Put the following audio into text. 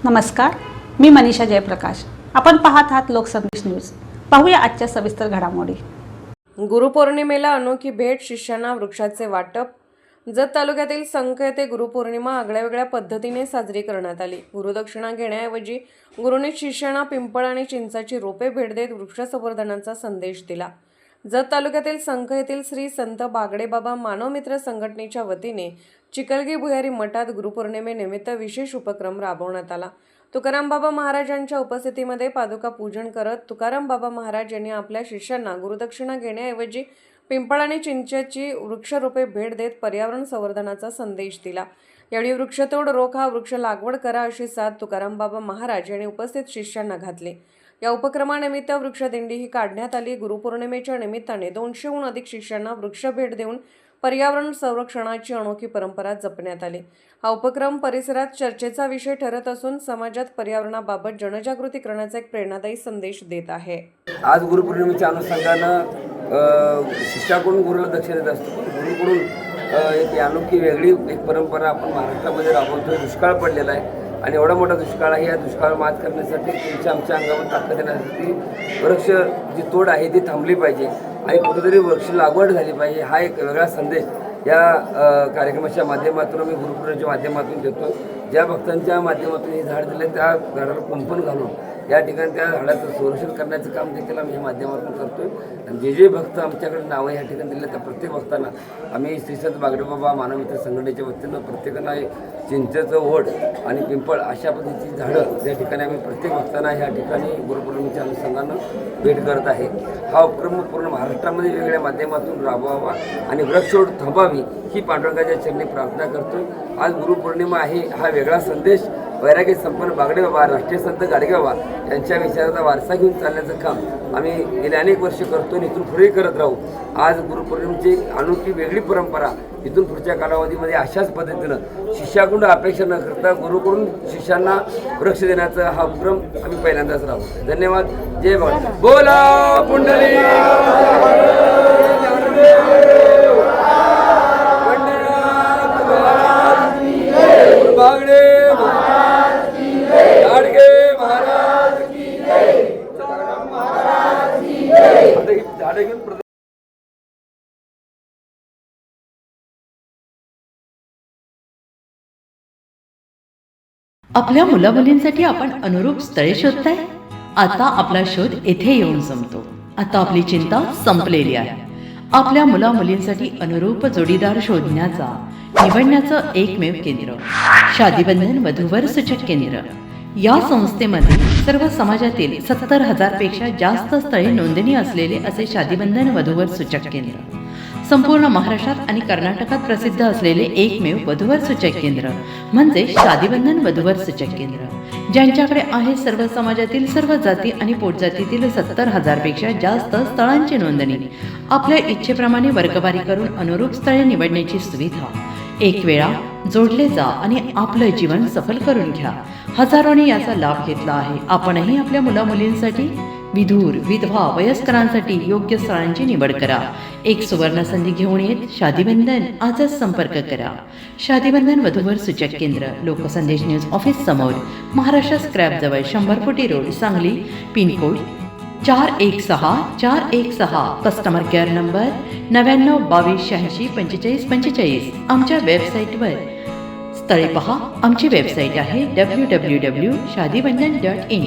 नमस्कार, मी मनीषा जयप्रकाश. आपण पाहत आहात लोकसंदेश न्यूज. पाहूया आजच्या सविस्तर घडामोडी. गुरुपौर्णिमेला अनोखी भेट, शिष्यांना वृक्षाचे वाटप. जत तालुक्यातील संख येथे गुरुपौर्णिमा आगळ्यावेगळ्या पद्धतीने साजरी करण्यात आली. गुरुदक्षिणा घेण्याऐवजी गुरुंनी शिष्यांना पिंपळ आणि चिंचाची रोपे भेट देत वृक्ष संवर्धनाचा संदेश दिला. जत तालुक्यातील संख येथील श्री संत बागडेबाबा मानवमित्र संघटनेच्या वतीने चिकलगी भुयारी मठात गुरुपौर्णिमेनिमित्त विशेष उपक्रम राबवण्यात आला. तुकाराम बाबा महाराज यांच्या उपस्थितीमध्ये पादुका पूजन करत तुकाराम बाबा महाराज यांनी आपल्या शिष्यांना गुरुदक्षिणा घेण्याऐवजी पिंपळ आणि चिंचेची वृक्षरोपे भेट देत पर्यावरण संवर्धनाचा संदेश दिला. यावेळी वृक्षतोड रोखा, वृक्ष लागवड करा अशी साथ तुकाराम बाबा महाराज यांनी उपस्थित शिष्यांना घातली. या उपक्रमानिमित्त वृक्षदिंडी ही काढण्यात आली. गुरुपौर्णिमेच्या निमित्ताने 200हून अधिक शिष्यांना वृक्ष भेट देऊन पर्यावरण संरक्षणाची अनोखी परंपरा जपण्यात आली. हा उपक्रम परिसरात चर्चेचा विषय ठरत असून समाजात पर्यावरणाबाबत जनजागृती करण्याचा एक प्रेरणादायी संदेश देत आहे. आज गुरुपौर्णिमेच्या अनुषंगानं शिष्याकडून गुरुला दक्षिणा देत असतो. गुरुकडून एक अनोखी वेगळी एक परंपरा आपण महाराष्ट्रामध्ये राबवतोय. दुष्काळ पडलेला आहे आणि एवढा मोठा दुष्काळ आहे. या दुष्काळ मात करण्यासाठी तुमच्या आमच्या अंगावर ताकद येण्यासाठी वृक्ष जी तोड आहे ती थांबली पाहिजे आणि कुठेतरी वृक्ष लागवड झाली पाहिजे. हा एक वेगळा संदेश या कार्यक्रमाच्या माध्यमातून आम्ही गुरुपौर्णिमेच्या माध्यमातून देतो. ज्या भक्तांच्या माध्यमातून हे झाड दिले त्या झाडाला कुंपण घालून या ठिकाणी त्या झाडाचं संरक्षण करण्याचं काम देखील आम्ही या माध्यमातून करतोय. आणि जे भक्त आमच्याकडे नावं या ठिकाणी दिले त्या प्रत्येक भक्तांना आम्ही श्री संत बागडेबाबा मानवमित्र संघटनेच्या वतीनं प्रत्येकांना चिंचेचं ओढ आणि पिंपळ अशा पद्धतीची झाडं या ठिकाणी आम्ही प्रत्येक भक्तांना ह्या ठिकाणी गुरुपौर्णिमेच्या अनुषंगानं भेट करत आहे. हा उपक्रम पूर्ण महाराष्ट्रामध्ये वेगवेगळ्या माध्यमातून राबवावा आणि वृक्षतोड थांबावी ही पांडुरंगाच्या चरणी प्रार्थना करतोय. आज गुरुपौर्णिमा आहे. हा वेगळा संदेश वैराग्य संपन्न बागडेबाबा, राष्ट्रीय संत गाडगेबाबा यांच्या विचाराचा वारसा घेऊन चालण्याचं काम आम्ही गेले अनेक वर्ष करतो आणि इथून पुढेही करत राहू. आज गुरुपौर्णिमेची अनोखी वेगळी परंपरा इथून पुढच्या कालावधीमध्ये अशाच पद्धतीनं शिष्याकडून अपेक्षा न करता गुरुकडून शिष्यांना वृक्ष देण्याचा हा उपक्रम आम्ही पहिल्यांदाच राहू. धन्यवाद. जय बाबा. बोला पुंडलिक बागडे आपल्या मुलामुलींसाठी आपण अनुरूप स्थळे शोधताय. आता आपला शोध येथे येऊन संपतो. आता आपली चिंता संपलेली आहे. आपल्या मुलामुलींसाठी अनुरूप जोडीदार शोधण्याचा निवडण्याचं एकमेव केंद्र शादीबंधन वधूवर सूचक केंद्र. या संस्थेमध्ये सर्व समाजातील 70,000 पेक्षा जास्त स्थळे नोंदणी असलेले असे शादीबंधन वधूवर सूचक केंद्र. संपूर्ण महाराष्ट्रात आणि कर्नाटकात प्रसिद्ध असलेले एकमेव वधूवर सूचक केंद्र म्हणजे शादीबंधन वधूवर सूचक केंद्र. ज्यांच्याकडे आहे सर्व समाजातील सर्व जाती आणि पोटजातीतील 70,000 पेक्षा जास्त स्थळांची नोंदणी. आपल्या इच्छेप्रमाणे वर्गवारी करून अनुरूप स्थळे निवडण्याची सुविधा. एक वेळा जोडले जा आणि आपलं जीवन सफल करून घ्या. हजारोने याचा लाभ घेतला आहे. आपणही आपल्या मुलामुलींसाठी, विधूर, विधवा, वयस्करांसाठी योग्य स्थळांची निवड करा. एक सुवर्ण संधी घेऊन येत शादीबंधन आजच संपर्क करा. शादीबंधन वधूवर सूचक केंद्र, लोकसंदेश न्यूज ऑफिस समोर, महाराष्ट्र स्क्रॅप जवळ, 100 फुटी road, Sangli. Pincode 416416. Customer care number 9922864545. आमच्या वेबसाईटवर स्थळे पहा. आमची वेबसाईट आहे www.shadibandhan.in.